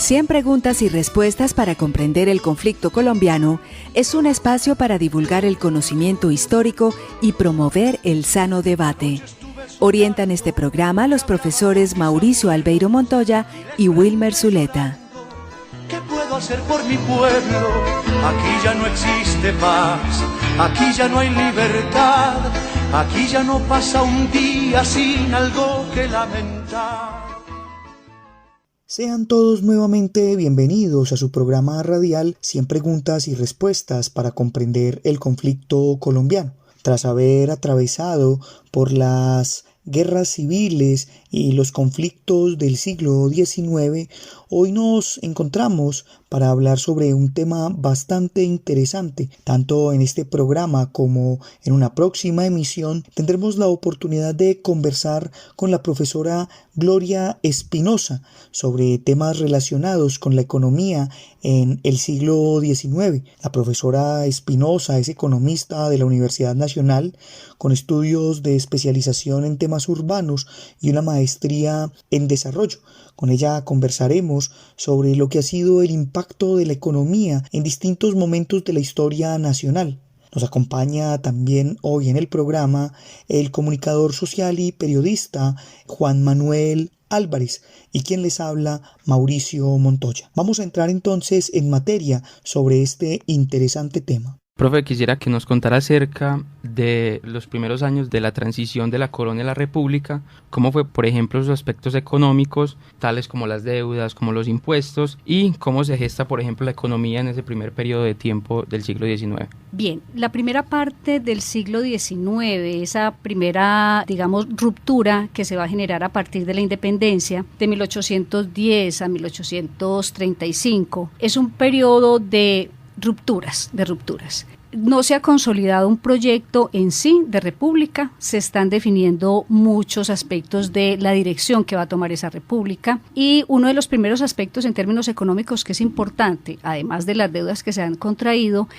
100 preguntas y respuestas para comprender el conflicto colombiano es un espacio para divulgar el conocimiento histórico y promover el sano debate. Orientan este programa los profesores Mauricio Albeiro Montoya y Wilmer Zuleta. ¿Qué puedo hacer por mi pueblo? Aquí ya no existe paz, aquí ya no hay libertad, aquí ya no pasa un día sin algo que lamentar. Sean todos nuevamente bienvenidos a su programa radial 100 preguntas y respuestas para comprender el conflicto colombiano. Tras haber atravesado por las guerras civiles y los conflictos del siglo XIX, hoy nos encontramos para hablar sobre un tema bastante interesante. Tanto en este programa como en una próxima emisión tendremos la oportunidad de conversar con la profesora Gloria Espinosa sobre temas relacionados con la economía en el siglo XIX. La profesora Espinosa es economista de la Universidad Nacional con estudios de especialización en temas urbanos y una maestría en desarrollo. Con ella conversaremos sobre lo que ha sido el impacto de la economía en distintos momentos de la historia nacional. Nos acompaña también hoy en el programa el comunicador social y periodista Juan Manuel Álvarez y quien les habla, Mauricio Montoya. Vamos a entrar entonces en materia sobre este interesante tema. Profe, quisiera que nos contara acerca de los primeros años de la transición de la colonia a la república, cómo fue, por ejemplo, sus aspectos económicos, tales como las deudas, como los impuestos, y cómo se gesta, por ejemplo, la economía en ese primer periodo de tiempo del siglo XIX. Bien, la primera parte del siglo XIX, esa primera, digamos, ruptura que se va a generar a partir de la independencia, de 1810 a 1835, es un periodo de rupturas. No se ha consolidado un proyecto en sí de república, se están definiendo muchos aspectos de la dirección que va a tomar esa república, y uno de los primeros aspectos en términos económicos que es importante, además de las deudas que se han contraído,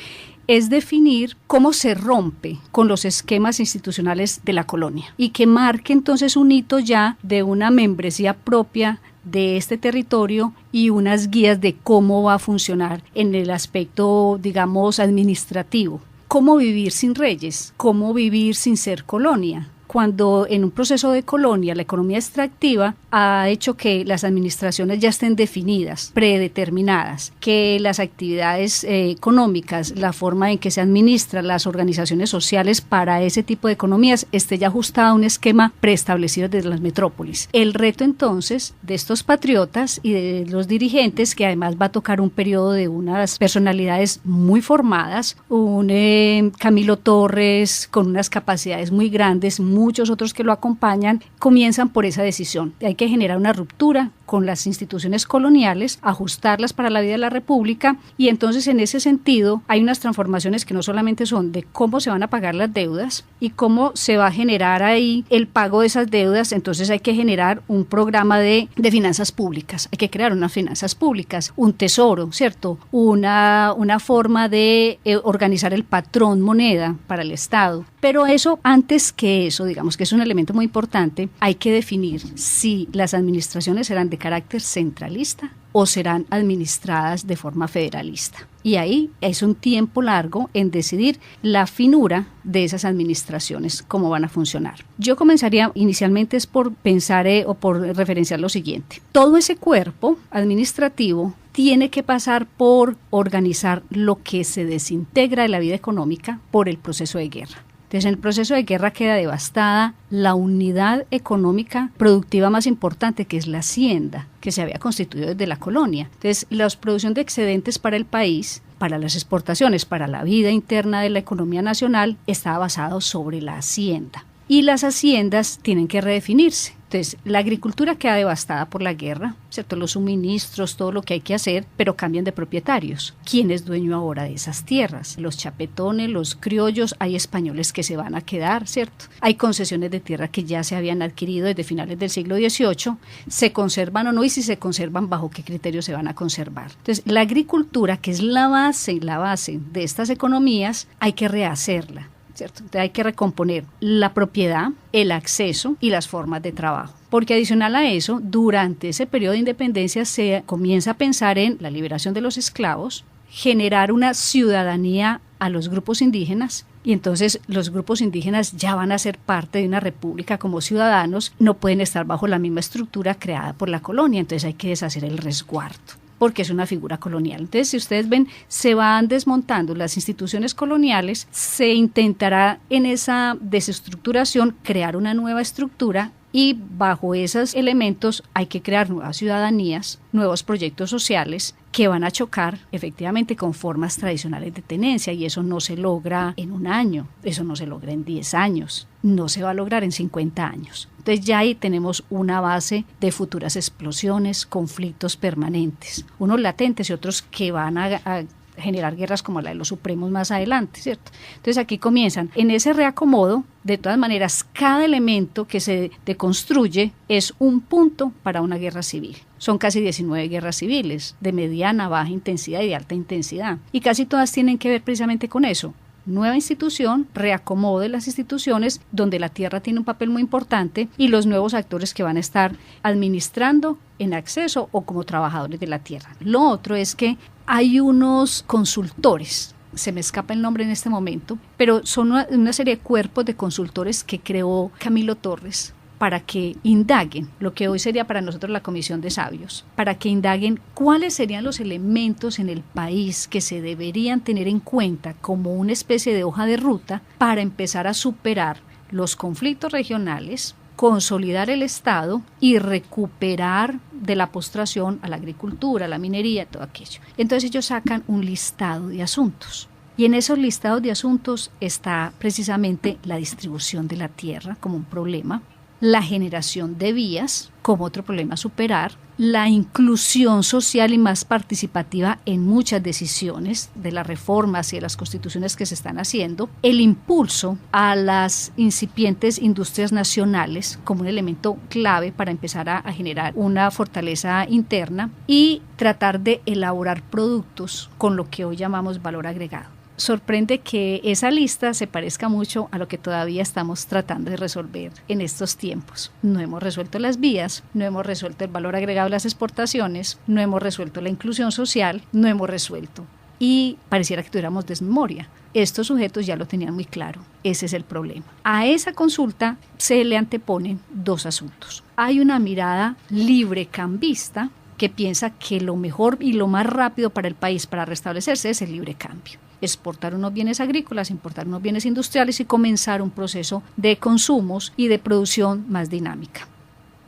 es definir cómo se rompe con los esquemas institucionales de la colonia y que marque entonces un hito ya de una membresía propia de este territorio y unas guías de cómo va a funcionar en el aspecto, digamos, administrativo. ¿Cómo vivir sin reyes? ¿Cómo vivir sin ser colonia? Cuando en un proceso de colonia la economía extractiva ha hecho que las administraciones ya estén definidas, predeterminadas, que las actividades económicas, la forma en que se administran las organizaciones sociales para ese tipo de economías esté ya ajustada a un esquema preestablecido desde las metrópolis. El reto entonces de estos patriotas y de los dirigentes, que además va a tocar un periodo de unas personalidades muy formadas, un Camilo Torres con unas capacidades muy grandes, muchos otros que lo acompañan, comienzan por esa decisión. Hay que generar una ruptura con las instituciones coloniales, ajustarlas para la vida de la república, y entonces en ese sentido hay unas transformaciones que no solamente son de cómo se van a pagar las deudas y cómo se va a generar ahí el pago de esas deudas. Entonces hay que generar un programa de finanzas públicas, hay que crear unas finanzas públicas, un tesoro, ¿cierto? Una forma de organizar el patrón moneda para el Estado. Pero eso, antes que eso, digamos que es un elemento muy importante, hay que definir si las administraciones serán de carácter centralista o serán administradas de forma federalista. Y ahí es un tiempo largo en decidir la finura de esas administraciones, cómo van a funcionar. Yo comenzaría inicialmente es por pensar o por referenciar lo siguiente. Todo ese cuerpo administrativo tiene que pasar por organizar lo que se desintegra de la vida económica por el proceso de guerra. Entonces, en el proceso de guerra queda devastada la unidad económica productiva más importante, que es la hacienda, que se había constituido desde la colonia. Entonces, la producción de excedentes para el país, para las exportaciones, para la vida interna de la economía nacional, estaba basado sobre la hacienda. Y las haciendas tienen que redefinirse. Entonces, la agricultura queda devastada por la guerra, ¿cierto? Los suministros, todo lo que hay que hacer, pero cambian de propietarios. ¿Quién es dueño ahora de esas tierras? Los chapetones, los criollos, hay españoles que se van a quedar, ¿cierto? Hay concesiones de tierra que ya se habían adquirido desde finales del siglo XVIII, ¿se conservan o no? Y si se conservan, ¿bajo qué criterios se van a conservar? Entonces, la agricultura, que es la base de estas economías, hay que rehacerla. ¿cierto? Entonces hay que recomponer la propiedad, el acceso y las formas de trabajo. Porque adicional a eso, durante ese periodo de independencia se comienza a pensar en la liberación de los esclavos, generar una ciudadanía a los grupos indígenas, y entonces los grupos indígenas ya van a ser parte de una república como ciudadanos, no pueden estar bajo la misma estructura creada por la colonia, entonces hay que deshacer el resguardo, porque es una figura colonial. Entonces, si ustedes ven, se van desmontando las instituciones coloniales, se intentará en esa desestructuración crear una nueva estructura, y bajo esos elementos hay que crear nuevas ciudadanías, nuevos proyectos sociales que van a chocar efectivamente con formas tradicionales de tenencia, y eso no se logra en un año, eso no se logra en 10 años, no se va a lograr en 50 años. Entonces ya ahí tenemos una base de futuras explosiones, conflictos permanentes, unos latentes y otros que van a generar guerras como la de los supremos más adelante, ¿cierto? Entonces aquí comienzan, en ese reacomodo, de todas maneras, cada elemento que se deconstruye es un punto para una guerra civil. Son casi 19 guerras civiles, de mediana, baja intensidad y de alta intensidad, y casi todas tienen que ver precisamente con eso. Nueva institución, reacomodo de las instituciones, donde la tierra tiene un papel muy importante, y los nuevos actores que van a estar administrando en acceso o como trabajadores de la tierra. Lo otro es que hay unos consultores, se me escapa el nombre en este momento, pero son una serie de cuerpos de consultores que creó Camilo Torres para que indaguen, lo que hoy sería para nosotros la Comisión de Sabios, para que indaguen cuáles serían los elementos en el país que se deberían tener en cuenta como una especie de hoja de ruta para empezar a superar los conflictos regionales, consolidar el Estado y recuperar de la postración a la agricultura, a la minería, todo aquello. Entonces ellos sacan un listado de asuntos. Y en esos listados de asuntos está precisamente la distribución de la tierra como un problema, la generación de vías como otro problema a superar, la inclusión social y más participativa en muchas decisiones de las reformas y de las constituciones que se están haciendo, el impulso a las incipientes industrias nacionales como un elemento clave para empezar a generar una fortaleza interna y tratar de elaborar productos con lo que hoy llamamos valor agregado. Sorprende que esa lista se parezca mucho a lo que todavía estamos tratando de resolver en estos tiempos. No hemos resuelto las vías, no hemos resuelto el valor agregado de las exportaciones, no hemos resuelto la inclusión social, no hemos resuelto. Y pareciera que tuviéramos desmemoria. Estos sujetos ya lo tenían muy claro, ese es el problema. A esa consulta se le anteponen dos asuntos. Hay una mirada librecambista que piensa que lo mejor y lo más rápido para el país para restablecerse es el libre cambio. Exportar unos bienes agrícolas, importar unos bienes industriales y comenzar un proceso de consumos y de producción más dinámica.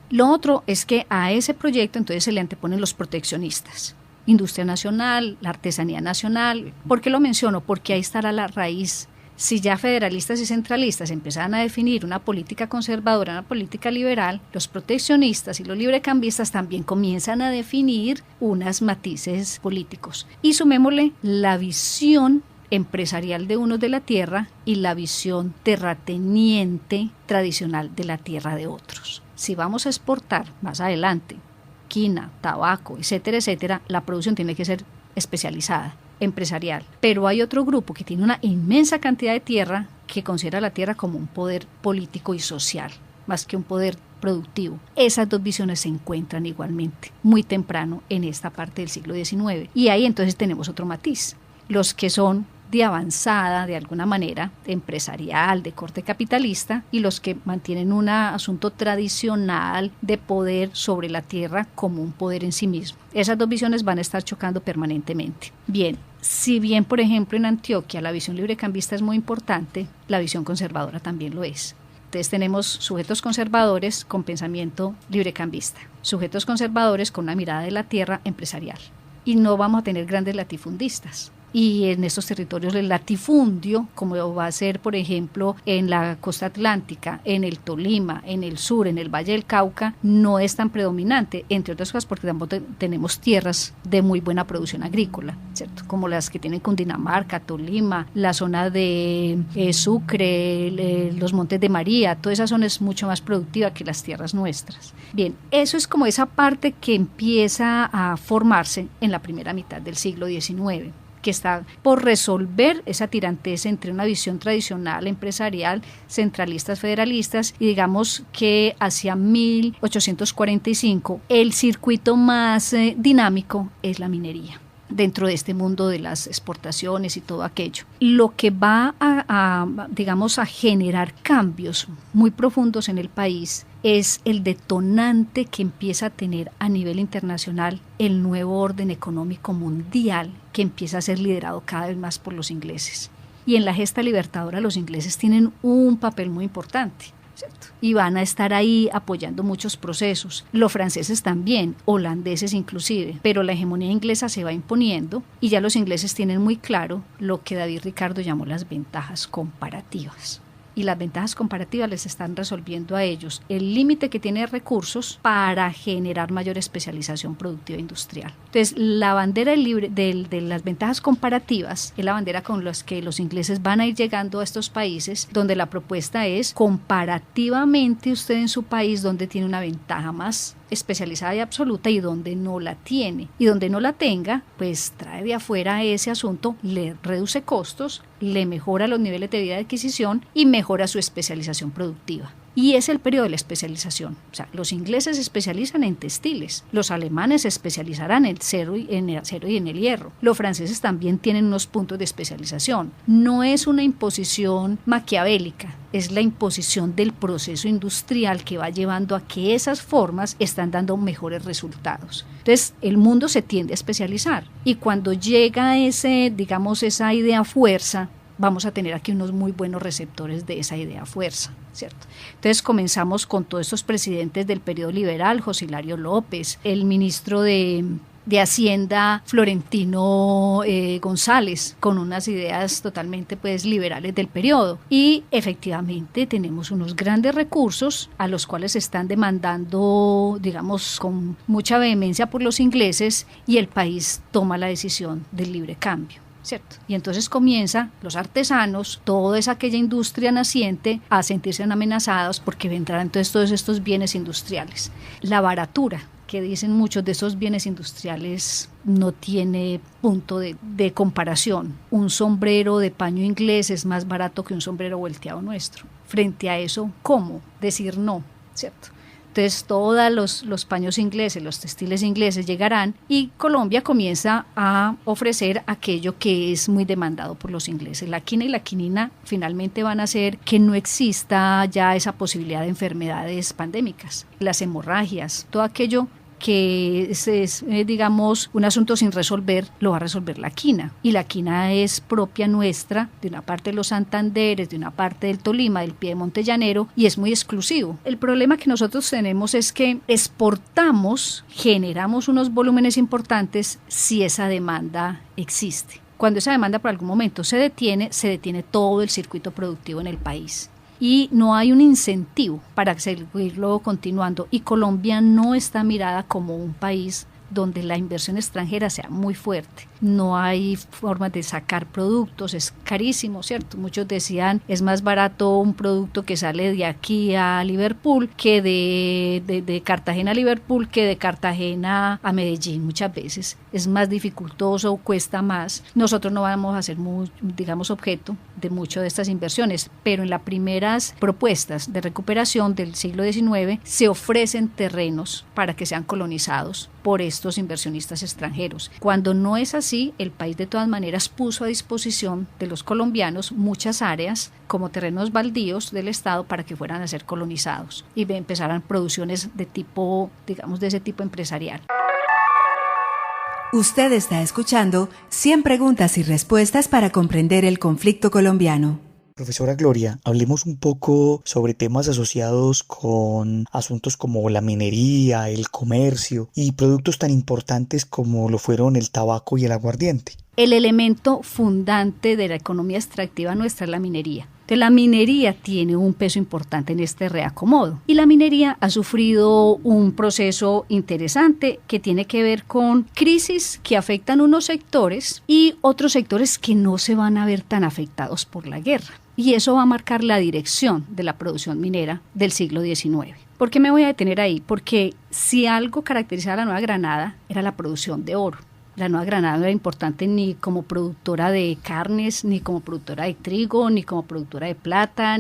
Lo otro es que a ese proyecto entonces se le anteponen los proteccionistas. Industria nacional, la artesanía nacional. ¿Por qué lo menciono? Porque ahí estará la raíz. Si ya federalistas y centralistas empezaran a definir una política conservadora, una política liberal, los proteccionistas y los librecambistas también comienzan a definir unos matices políticos. Y sumémosle la visión empresarial de unos de la tierra y la visión terrateniente tradicional de la tierra de otros. Si vamos a exportar más adelante quina, tabaco, etcétera, etcétera, la producción tiene que ser especializada, empresarial, pero hay otro grupo que tiene una inmensa cantidad de tierra que considera la tierra como un poder político y social, más que un poder productivo. Esas dos visiones se encuentran igualmente muy temprano en esta parte del siglo XIX, y ahí entonces tenemos otro matiz. Los que son de avanzada, de alguna manera, empresarial, de corte capitalista, y los que mantienen un asunto tradicional de poder sobre la tierra como un poder en sí mismo. Esas dos visiones van a estar chocando permanentemente. Bien, si bien, por ejemplo, en Antioquia la visión librecambista es muy importante, la visión conservadora también lo es. Entonces tenemos sujetos conservadores con pensamiento librecambista, sujetos conservadores con una mirada de la tierra empresarial, y no vamos a tener grandes latifundistas. Y en estos territorios el latifundio, como va a ser por ejemplo en la costa atlántica, en el Tolima, en el sur, en el Valle del Cauca, no es tan predominante, entre otras cosas porque tampoco tenemos tierras de muy buena producción agrícola, ¿cierto? Como las que tienen Cundinamarca, Tolima, la zona de Sucre, los Montes de María, toda esa zona es mucho más productiva que las tierras nuestras. Bien, eso es como esa parte que empieza a formarse en la primera mitad del siglo XIX, que está por resolver esa tirantez entre una visión tradicional empresarial, centralistas, federalistas, y digamos que hacia 1845 el circuito más dinámico es la minería dentro de este mundo de las exportaciones y todo aquello. Lo que va a generar cambios muy profundos en el país es el detonante que empieza a tener a nivel internacional el nuevo orden económico mundial, que empieza a ser liderado cada vez más por los ingleses. Y en la gesta libertadora los ingleses tienen un papel muy importante, ¿cierto? Y van a estar ahí apoyando muchos procesos. Los franceses también, holandeses inclusive, pero la hegemonía inglesa se va imponiendo y ya los ingleses tienen muy claro lo que David Ricardo llamó las ventajas comparativas. Y las ventajas comparativas les están resolviendo a ellos el límite que tiene de recursos para generar mayor especialización productiva industrial. Entonces, la bandera de las ventajas comparativas es la bandera con la que los ingleses van a ir llegando a estos países, donde la propuesta es comparativamente usted en su país donde tiene una ventaja más especializada y absoluta y donde no la tiene, y donde no la tenga, pues trae de afuera ese asunto, le reduce costos, le mejora los niveles de vida de adquisición y mejora su especialización productiva. Y es el periodo de la especialización. O sea, los ingleses se especializan en textiles, los alemanes se especializarán en el acero y en el hierro. Los franceses también tienen unos puntos de especialización. No es una imposición maquiavélica, es la imposición del proceso industrial que va llevando a que esas formas están dando mejores resultados. Entonces, el mundo se tiende a especializar y cuando llega esa idea fuerza, vamos a tener aquí unos muy buenos receptores de esa idea fuerza, ¿cierto? Entonces comenzamos con todos estos presidentes del periodo liberal, José Hilario López, el ministro de Hacienda Florentino González, con unas ideas totalmente liberales del periodo, y efectivamente tenemos unos grandes recursos a los cuales se están demandando, digamos, con mucha vehemencia por los ingleses, y el país toma la decisión del libre cambio, ¿cierto? Y entonces comienza los artesanos, toda aquella industria naciente, a sentirse amenazados porque vendrán entonces todos estos bienes industriales. La baratura que dicen muchos de esos bienes industriales no tiene punto de comparación. Un sombrero de paño inglés es más barato que un sombrero volteado nuestro. Frente a eso, ¿cómo decir no? ¿Cierto? Entonces todos los paños ingleses, los textiles ingleses llegarán y Colombia comienza a ofrecer aquello que es muy demandado por los ingleses. La quina y la quinina finalmente van a hacer que no exista ya esa posibilidad de enfermedades pandémicas. Las hemorragias, todo aquello que es digamos, un asunto sin resolver, lo va a resolver la quina. Y la quina es propia nuestra, de una parte de los Santanderes, de una parte del Tolima, del Piedemonte llanero, y es muy exclusivo. El problema que nosotros tenemos es que exportamos, generamos unos volúmenes importantes si esa demanda existe. Cuando esa demanda por algún momento se detiene todo el circuito productivo en el país. Y no hay un incentivo para seguirlo continuando, y Colombia no está mirada como un país donde la inversión extranjera sea muy fuerte. No hay formas de sacar productos, es carísimo, ¿cierto? Muchos decían, es más barato un producto que sale de aquí a Liverpool que de Cartagena a Liverpool que de Cartagena a Medellín. Muchas veces es más dificultoso, cuesta más. Nosotros no vamos a ser objeto de muchas de estas inversiones, pero en las primeras propuestas de recuperación del siglo XIX se ofrecen terrenos para que sean colonizados por estos inversionistas extranjeros. Cuando no es así, el país de todas maneras puso a disposición de los colombianos muchas áreas como terrenos baldíos del Estado para que fueran a ser colonizados y empezaran producciones de ese tipo empresarial. Usted está escuchando 100 preguntas y respuestas para comprender el conflicto colombiano. Profesora Gloria, hablemos un poco sobre temas asociados con asuntos como la minería, el comercio y productos tan importantes como lo fueron el tabaco y el aguardiente. El elemento fundante de la economía extractiva nuestra es la minería. Entonces, la minería tiene un peso importante en este reacomodo, y la minería ha sufrido un proceso interesante que tiene que ver con crisis que afectan unos sectores y otros sectores que no se van a ver tan afectados por la guerra. Y eso va a marcar la dirección de la producción minera del siglo XIX. ¿Por qué me voy a detener ahí? Porque si algo caracterizaba a la Nueva Granada era la producción de oro. La Nueva Granada no era importante ni como productora de carnes, ni como productora de trigo, ni como productora de plata,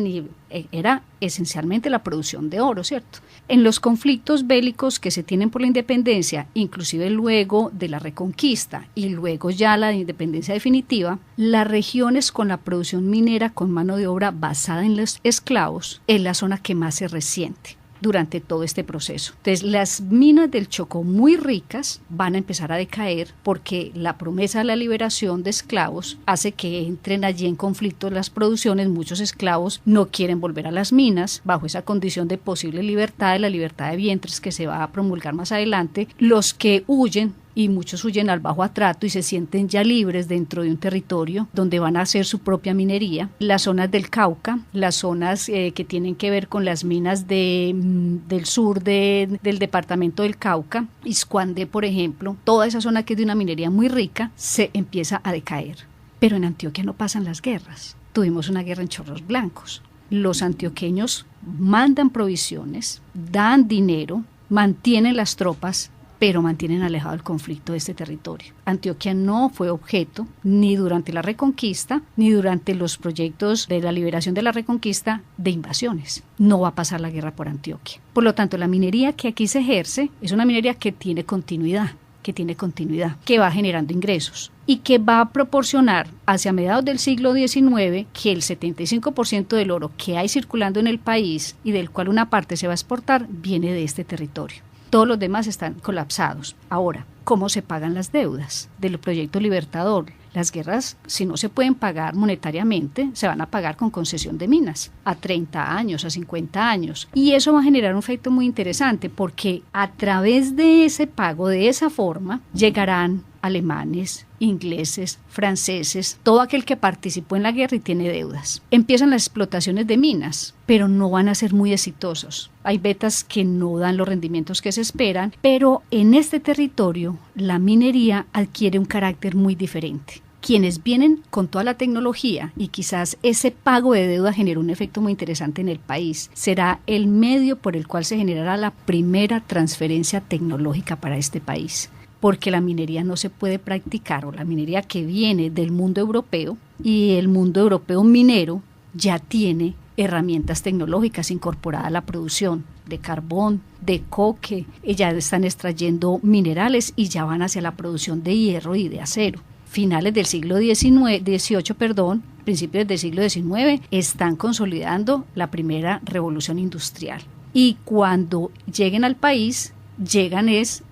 era esencialmente la producción de oro, ¿cierto? En los conflictos bélicos que se tienen por la independencia, inclusive luego de la Reconquista y luego ya la independencia definitiva, las regiones con la producción minera con mano de obra basada en los esclavos es la zona que más se resiente durante todo este proceso. Entonces, las minas del Chocó muy ricas van a empezar a decaer porque la promesa de la liberación de esclavos hace que entren allí en conflicto las producciones. Muchos esclavos no quieren volver a las minas bajo esa condición de posible libertad, de la libertad de vientres que se va a promulgar más adelante. Los que huyen, y muchos huyen al bajo atrato y se sienten ya libres dentro de un territorio donde van a hacer su propia minería. Las zonas del Cauca, las zonas que tienen que ver con las minas del sur del departamento del Cauca, Iscuandé, por ejemplo, toda esa zona que es de una minería muy rica, se empieza a decaer. Pero en Antioquia no pasan las guerras. Tuvimos una guerra en Chorros Blancos. Los antioqueños mandan provisiones, dan dinero, mantienen las tropas, pero mantienen alejado el conflicto de este territorio. Antioquia no fue objeto ni durante la Reconquista, ni durante los proyectos de la liberación de la Reconquista de invasiones. No va a pasar la guerra por Antioquia. Por lo tanto, la minería que aquí se ejerce es una minería que tiene continuidad, que va generando ingresos y que va a proporcionar hacia mediados del siglo XIX que el 75% del oro que hay circulando en el país y del cual una parte se va a exportar viene de este territorio. Todos los demás están colapsados. Ahora, ¿cómo se pagan las deudas del proyecto Libertador? Las guerras, si no se pueden pagar monetariamente, se van a pagar con concesión de minas a 30 años, a 50 años. Y eso va a generar un efecto muy interesante porque a través de ese pago, de esa forma, llegarán alemanes, ingleses, franceses, todo aquel que participó en la guerra y tiene deudas. Empiezan las explotaciones de minas, pero no van a ser muy exitosos. Hay vetas que no dan los rendimientos que se esperan, pero en este territorio la minería adquiere un carácter muy diferente. Quienes vienen con toda la tecnología y quizás ese pago de deuda genera un efecto muy interesante en el país, será el medio por el cual se generará la primera transferencia tecnológica para este país. Porque la minería no se puede practicar, o la minería que viene del mundo europeo, y el mundo europeo minero ya tiene herramientas tecnológicas incorporadas a la producción de carbón, de coque, ya están extrayendo minerales y ya van hacia la producción de hierro y de acero. Finales del siglo XVIII, principios del siglo XIX, están consolidando la primera revolución industrial. Y cuando lleguen al país, llegan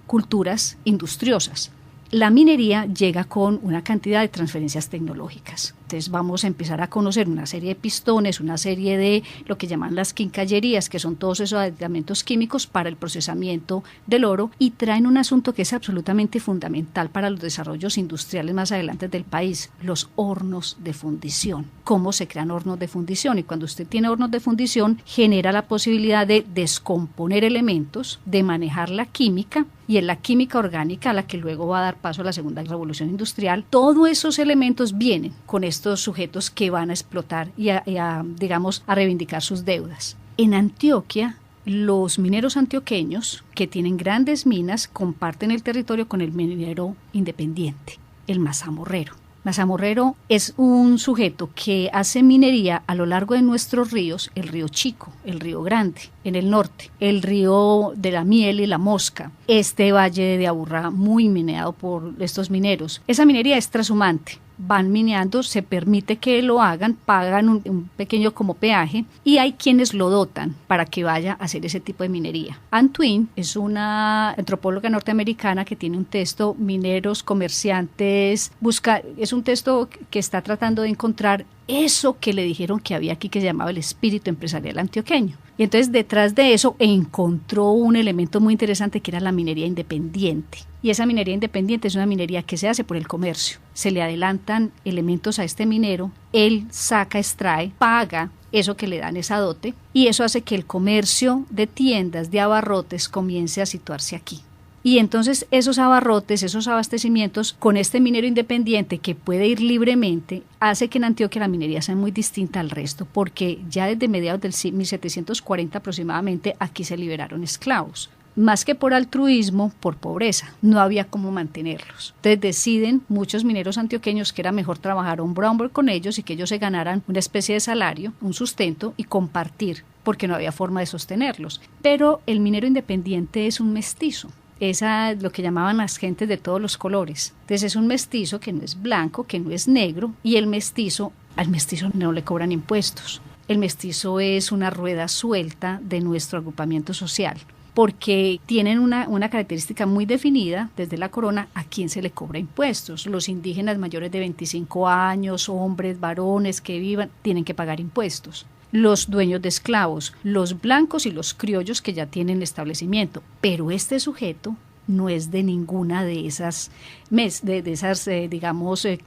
culturas industriosas. La minería llega con una cantidad de transferencias tecnológicas. Entonces vamos a empezar a conocer una serie de pistones, una serie de lo que llaman las quincallerías, que son todos esos aditamentos químicos para el procesamiento del oro, y traen un asunto que es absolutamente fundamental para los desarrollos industriales más adelante del país, los hornos de fundición. ¿Cómo se crean hornos de fundición? Y cuando usted tiene hornos de fundición, genera la posibilidad de descomponer elementos, de manejar la química, y en la química orgánica, a la que luego va a dar paso a la segunda revolución industrial. Todos esos elementos vienen con estos sujetos que van a explotar y a reivindicar sus deudas. En Antioquia, los mineros antioqueños que tienen grandes minas comparten el territorio con el minero independiente, el mazamorrero. Mazamorrero es un sujeto que hace minería a lo largo de nuestros ríos, el río Chico, el río Grande, en el norte, el río de la Miel y la Mosca, este valle de Aburrá muy mineado por estos mineros. Esa minería es trashumante. Van mineando, se permite que lo hagan, pagan un pequeño como peaje y hay quienes lo dotan para que vaya a hacer ese tipo de minería. Ann Twin es una antropóloga norteamericana que tiene un texto, Mineros, Comerciantes, es un texto que está tratando de encontrar eso que le dijeron que había aquí que se llamaba el espíritu empresarial antioqueño. Y entonces detrás de eso encontró un elemento muy interesante que era la minería independiente. Y esa minería independiente es una minería que se hace por el comercio. Se le adelantan elementos a este minero, él saca, extrae, paga eso que le dan esa dote y eso hace que el comercio de tiendas, de abarrotes comience a situarse aquí. Y entonces esos abarrotes, esos abastecimientos con este minero independiente que puede ir libremente, hace que en Antioquia la minería sea muy distinta al resto, porque ya desde mediados del 1740 aproximadamente aquí se liberaron esclavos. más que por altruismo, por pobreza. No había cómo mantenerlos. Entonces deciden muchos mineros antioqueños que era mejor trabajar hombro a hombro con ellos y que ellos se ganaran una especie de salario, un sustento y compartir, porque no había forma de sostenerlos. Pero el minero independiente es un mestizo. Esa es lo que llamaban las gentes de todos los colores. Entonces es un mestizo que no es blanco, que no es negro, y al mestizo no le cobran impuestos. El mestizo es una rueda suelta de nuestro agrupamiento social, porque tienen una característica muy definida desde la corona a quién se le cobra impuestos. Los indígenas mayores de 25 años, hombres, varones que vivan, tienen que pagar impuestos. Los dueños de esclavos, los blancos y los criollos que ya tienen establecimiento. Pero este sujeto no es de ninguna de esas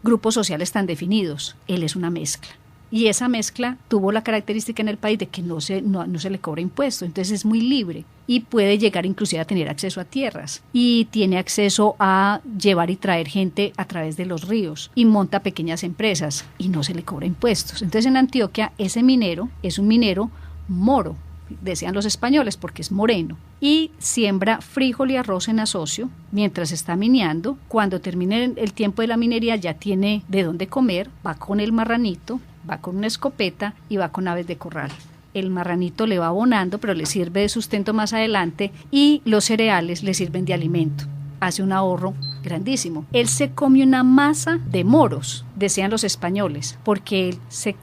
grupos sociales tan definidos. Él es una mezcla. Y esa mezcla tuvo la característica en el país de que no se le cobra impuesto, entonces es muy libre y puede llegar inclusive a tener acceso a tierras y tiene acceso a llevar y traer gente a través de los ríos y monta pequeñas empresas y no se le cobra impuestos. Entonces en Antioquia ese minero es un minero moro, decían los españoles, porque es moreno, y siembra frijol y arroz en asocio mientras está mineando. Cuando termine el tiempo de la minería ya tiene de dónde comer, va con el marranito, va con una escopeta y va con aves de corral. El marranito le va abonando, pero le sirve de sustento más adelante y los cereales le sirven de alimento. Hace un ahorro grandísimo. Él se come una masa de moros, decían los españoles, porque él se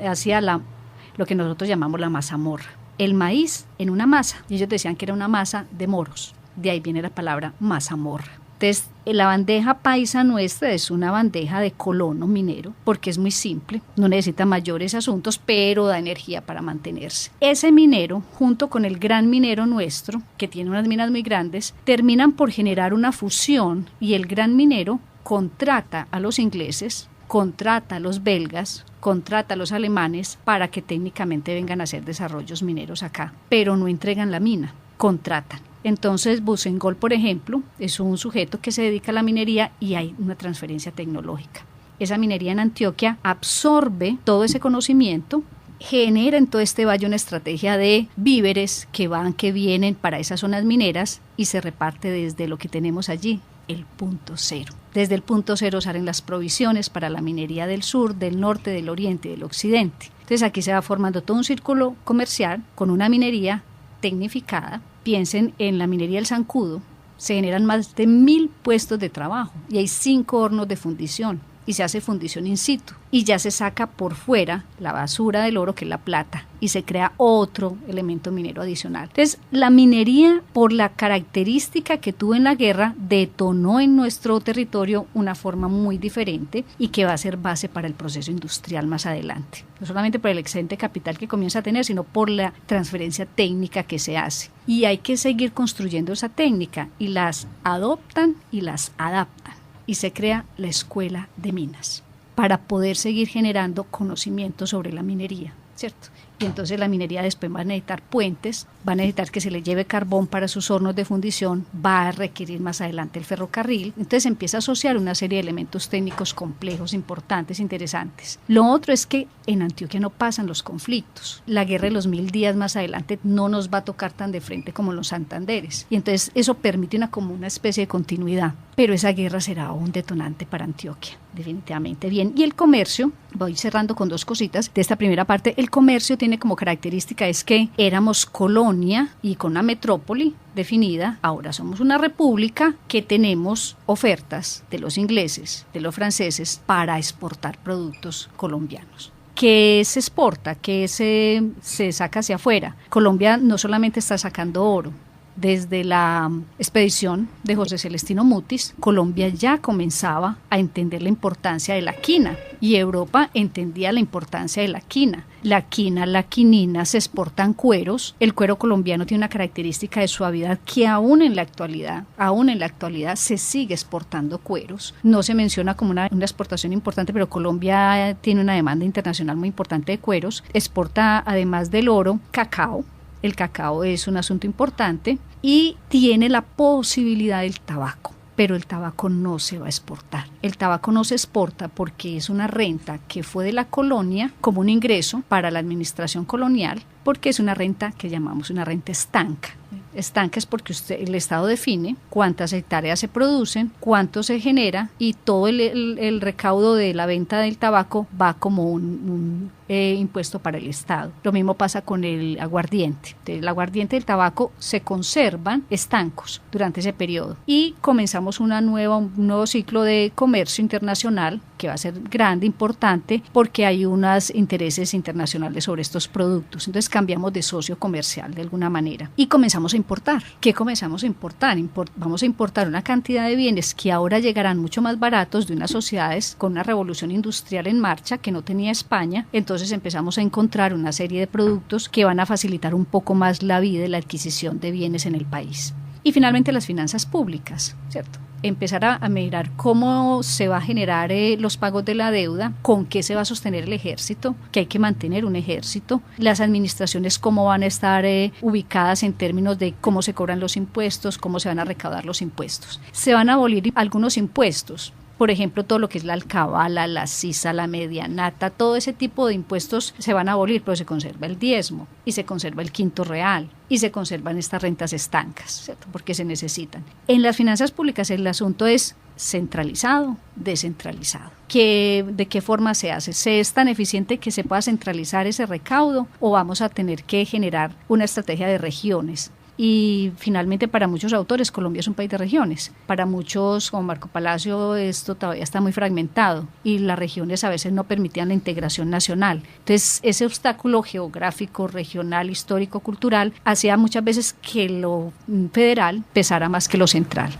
hacía lo que nosotros llamamos la mazamorra. El maíz en una masa, y ellos decían que era una masa de moros. De ahí viene la palabra mazamorra. Entonces, la bandeja paisa nuestra es una bandeja de colono minero, porque es muy simple, no necesita mayores asuntos, pero da energía para mantenerse. Ese minero, junto con el gran minero nuestro, que tiene unas minas muy grandes, terminan por generar una fusión y el gran minero contrata a los ingleses, contrata a los belgas, contrata a los alemanes para que técnicamente vengan a hacer desarrollos mineros acá, pero no entregan la mina, contratan. Entonces Buzengol, por ejemplo, es un sujeto que se dedica a la minería y hay una transferencia tecnológica. Esa minería en Antioquia absorbe todo ese conocimiento, genera en todo este valle una estrategia de víveres que van, que vienen para esas zonas mineras y se reparte desde lo que tenemos allí, el punto cero. Desde el punto cero salen las provisiones para la minería del sur, del norte, del oriente y del occidente. Entonces aquí se va formando todo un círculo comercial con una minería tecnificada. Piensen en la minería del zancudo, se generan más de 1.000 puestos de trabajo y hay 5 hornos de fundición y se hace fundición in situ y ya se saca por fuera la basura del oro, que es la plata, y se crea otro elemento minero adicional. Entonces la minería, por la característica que tuvo en la guerra, detonó en nuestro territorio una forma muy diferente y que va a ser base para el proceso industrial más adelante, no solamente por el excedente capital que comienza a tener, sino por la transferencia técnica que se hace. Y hay que seguir construyendo esa técnica y las adoptan y las adaptan. Y se crea la Escuela de Minas para poder seguir generando conocimiento sobre la minería, ¿cierto? Y entonces la minería después va a necesitar puentes, va a necesitar que se le lleve carbón para sus hornos de fundición, va a requerir más adelante el ferrocarril. Entonces empieza a asociar una serie de elementos técnicos complejos, importantes, interesantes. Lo otro es que en Antioquia no pasan los conflictos. La guerra de los 1000 días más adelante no nos va a tocar tan de frente como en los Santanderes. Y entonces eso permite como una especie de continuidad. Pero esa guerra será un detonante para Antioquia, definitivamente. Bien, y el comercio, voy cerrando con 2 cositas de esta primera parte. El comercio tiene como característica es que éramos colonia y con una metrópoli definida. Ahora somos una república que tenemos ofertas de los ingleses, de los franceses para exportar productos colombianos. ¿Qué se exporta? ¿Qué se saca hacia afuera? Colombia no solamente está sacando oro. Desde la expedición de José Celestino Mutis, Colombia ya comenzaba a entender la importancia de la quina y Europa entendía la importancia de la quina. La quina, la quinina, se exportan cueros. El cuero colombiano tiene una característica de suavidad que aún en la actualidad se sigue exportando cueros. No se menciona como una exportación importante, pero Colombia tiene una demanda internacional muy importante de cueros. Exporta, además del oro, cacao. El cacao es un asunto importante y tiene la posibilidad del tabaco, pero el tabaco no se va a exportar. El tabaco no se exporta porque es una renta que fue de la colonia como un ingreso para la administración colonial, porque es una renta que llamamos una renta estanca. Estanques porque el Estado define cuántas hectáreas se producen, cuánto se genera y todo el recaudo de la venta del tabaco va como un impuesto para el Estado. Lo mismo pasa con el aguardiente. El aguardiente y el tabaco se conservan estancos durante ese periodo y comenzamos un nuevo ciclo de comercio internacional que va a ser grande, importante, porque hay unos intereses internacionales sobre estos productos. Entonces cambiamos de socio comercial de alguna manera y comenzamos a importar. ¿Qué comenzamos a importar? Vamos a importar una cantidad de bienes que ahora llegarán mucho más baratos de unas sociedades con una revolución industrial en marcha que no tenía España. Entonces empezamos a encontrar una serie de productos que van a facilitar un poco más la vida y la adquisición de bienes en el país. Y finalmente las finanzas públicas, ¿cierto? Empezar a mirar cómo se va a generar los pagos de la deuda, con qué se va a sostener el ejército, que hay que mantener un ejército, las administraciones cómo van a estar ubicadas en términos de cómo se cobran los impuestos, cómo se van a recaudar los impuestos. Se van a abolir algunos impuestos. Por ejemplo, todo lo que es la alcabala, la sisa, la medianata, todo ese tipo de impuestos se van a abolir, pero se conserva el diezmo y se conserva el quinto real y se conservan estas rentas estancas, ¿cierto? Porque se necesitan. En las finanzas públicas el asunto es centralizado, descentralizado. ¿De qué forma se hace? ¿Se es tan eficiente que se pueda centralizar ese recaudo o vamos a tener que generar una estrategia de regiones? Y finalmente para muchos autores Colombia es un país de regiones, para muchos como Marco Palacio esto todavía está muy fragmentado y las regiones a veces no permitían la integración nacional. Entonces ese obstáculo geográfico, regional, histórico, cultural hacía muchas veces que lo federal pesara más que lo central.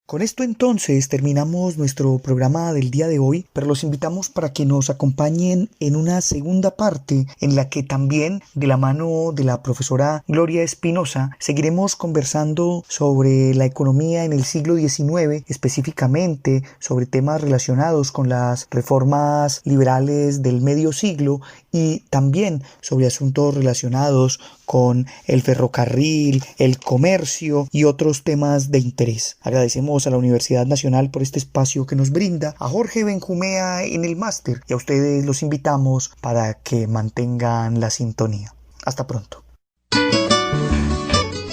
Con esto entonces terminamos nuestro programa del día de hoy, pero los invitamos para que nos acompañen en una segunda parte en la que también de la mano de la profesora Gloria Espinosa seguiremos conversando sobre la economía en el siglo XIX, específicamente sobre temas relacionados con las reformas liberales del medio siglo y también sobre asuntos relacionados con el ferrocarril, el comercio y otros temas de interés. Agradecemos a la Universidad Nacional por este espacio que nos brinda, a Jorge Benjumea en el máster y a ustedes los invitamos para que mantengan la sintonía. Hasta pronto.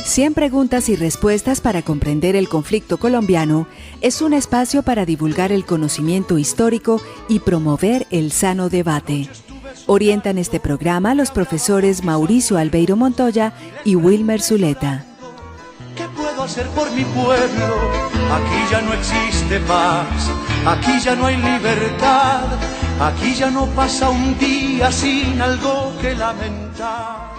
100 preguntas y respuestas para comprender el conflicto colombiano es un espacio para divulgar el conocimiento histórico y promover el sano debate. Orientan este programa los profesores Mauricio Albeiro Montoya y Wilmer Zuleta. ¿Qué puedo hacer por mi pueblo? Aquí ya no existe paz, aquí ya no hay libertad, aquí ya no pasa un día sin algo que lamentar.